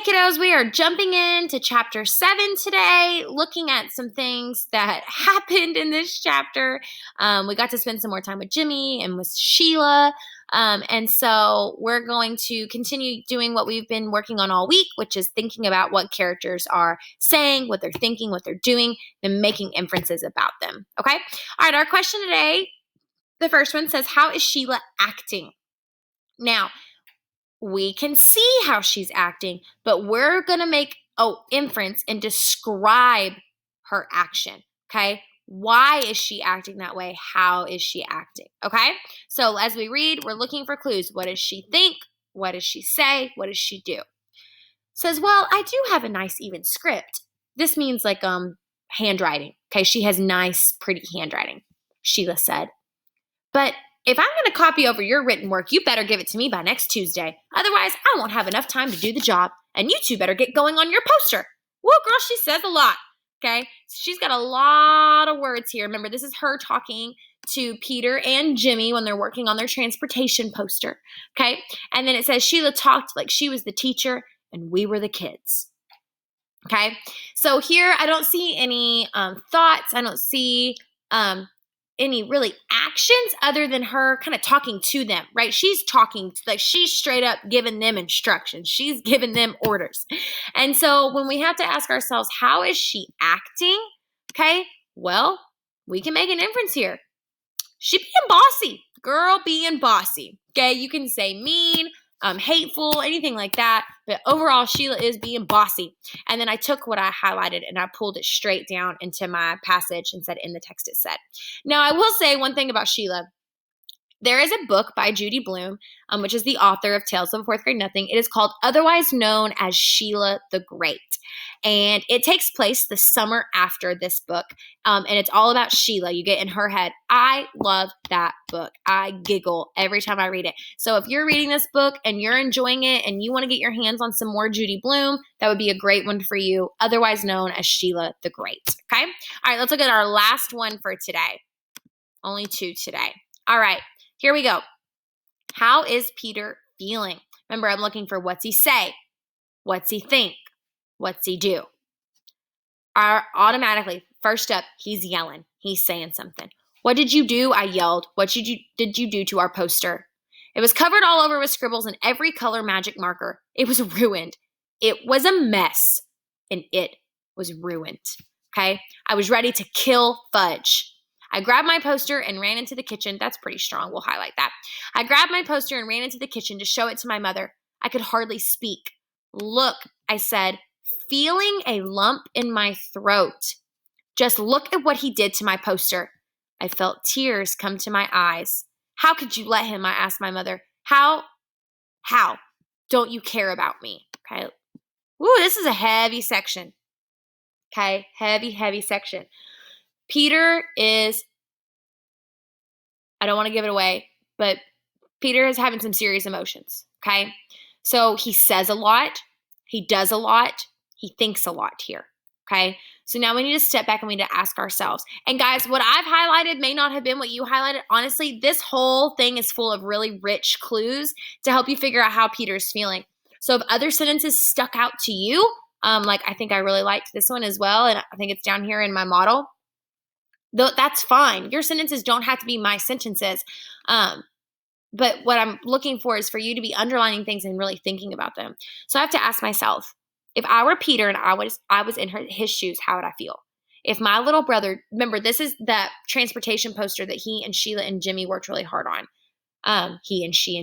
kiddos, we are jumping into chapter 7 today, looking at some things that happened in this chapter. We got to spend some more time with Jimmy and with Sheila. And so we're going to continue doing what we've been working on all week, which is thinking about what characters are saying, what they're thinking, what they're doing, and making inferences about them. Okay? All right, our question today, the first one says, how is Sheila acting? Now, we can see how she's acting, but we're going to make an inference and describe her action, okay? Why is she acting that way? How is she acting, okay? So as we read, we're looking for clues. What does she think? What does she say? What does she do? Says, well, I do have a nice even script. This means like handwriting, okay? She has nice, pretty handwriting, Sheila said. But if I'm going to copy over your written work, you better give it to me by next Tuesday. Otherwise, I won't have enough time to do the job, and you two better get going on your poster. Woo, girl, she says a lot, okay? She's got a lot of words here. Remember, this is her talking to Peter and Jimmy when they're working on their transportation poster, okay? And then it says Sheila talked like she was the teacher and we were the kids, okay? So here, I don't see any thoughts. I don't see any really actions other than her kind of talking to them, right? She's talking, like she's straight up giving them instructions. She's giving them orders. And so when we have to ask ourselves, how is she acting? Okay, well, we can make an inference here. She being bossy, girl being bossy. Okay, you can say mean, hateful, anything like that. But overall, Sheila is being bossy. And then I took what I highlighted and I pulled it straight down into my passage and said in the text it said. Now, I will say one thing about Sheila. There is a book by Judy Blume, which is the author of Tales of a Fourth Grade Nothing. It is called otherwise known as Sheila the Great. And it takes place the summer after this book. And it's all about Sheila. You get in her head. I love that book. I giggle every time I read it. So if you're reading this book and you're enjoying it and you want to get your hands on some more Judy Blume, that would be a great one for you, otherwise known as Sheila the Great. Okay? All right, let's look at our last one for today. Only 2 today. All right. Here we go. How is Peter feeling? Remember, I'm looking for what's he say? What's he think? What's he do? Automatically, first up, he's yelling. He's saying something. What did you do? I yelled. What did you do to our poster? It was covered all over with scribbles and every color magic marker. It was ruined. It was a mess, and it was ruined. Okay? I was ready to kill Fudge. I grabbed my poster and ran into the kitchen. That's pretty strong. We'll highlight that. I grabbed my poster and ran into the kitchen to show it to my mother. I could hardly speak. Look, I said, feeling a lump in my throat. Just look at what he did to my poster. I felt tears come to my eyes. How could you let him? I asked my mother. How? Don't you care about me? Okay. Woo, this is a heavy section. Okay. Heavy section. Peter is, I don't want to give it away, but Peter is having some serious emotions, okay? So he says a lot, he does a lot, he thinks a lot here, okay? So now we need to step back and we need to ask ourselves. And guys, what I've highlighted may not have been what you highlighted. Honestly, this whole thing is full of really rich clues to help you figure out how Peter's feeling. So if other sentences stuck out to you, like I think I really liked this one as well, and I think it's down here in my model, that's fine. Your sentences don't have to be my sentences. But what I'm looking for is for you to be underlining things and really thinking about them. So I have to ask myself, if I were Peter and I was in his shoes, how would I feel? If my little brother, remember, this is that transportation poster that he and Sheila and Jimmy worked really hard on. He and Sheila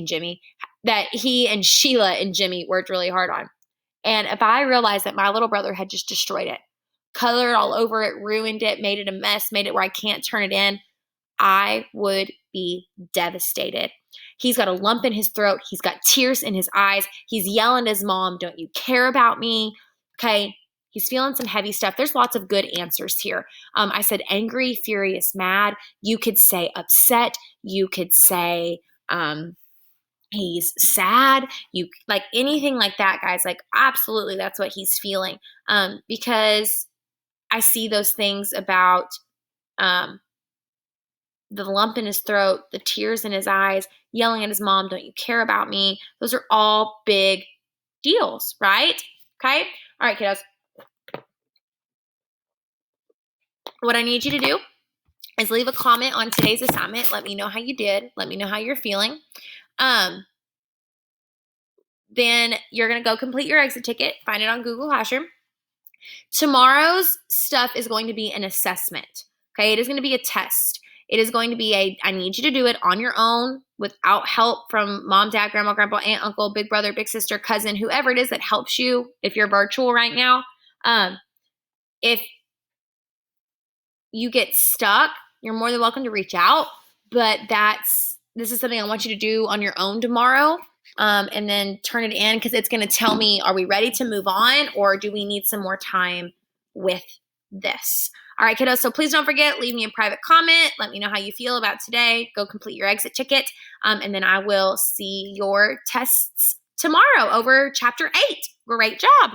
and Jimmy worked really hard on. And if I realized that my little brother had just destroyed it, colored all over it, ruined it, made it a mess, made it where I can't turn it in, I would be devastated. He's got a lump in his throat. He's got tears in his eyes. He's yelling at his mom, don't you care about me? Okay, he's feeling some heavy stuff. There's lots of good answers here. I said angry, furious, mad. You could say upset. You could say he's sad. You like anything like that, guys. Like absolutely, that's what he's feeling. Because I see those things about the lump in his throat, the tears in his eyes, yelling at his mom, don't you care about me? Those are all big deals, right? Okay? All right, kiddos. What I need you to do is leave a comment on today's assignment. Let me know how you did. Let me know how you're feeling. Then you're going to go complete your exit ticket. Find it on Google Classroom. Tomorrow's stuff is going to be an assessment. Okay? It is going to be a test. It is going to be I need you to do it on your own without help from mom, dad, grandma, grandpa, aunt, uncle, big brother, big sister, cousin, whoever it is that helps you if you're virtual right now. If you get stuck, you're more than welcome to reach out, but this is something I want you to do on your own tomorrow, and then turn it in because it's going to tell me, are we ready to move on or do we need some more time with this? All right, kiddos, so please don't forget, leave me a private comment. Let me know how you feel about today. Go complete your exit ticket, and then I will see your tests tomorrow over Chapter 8. Great job.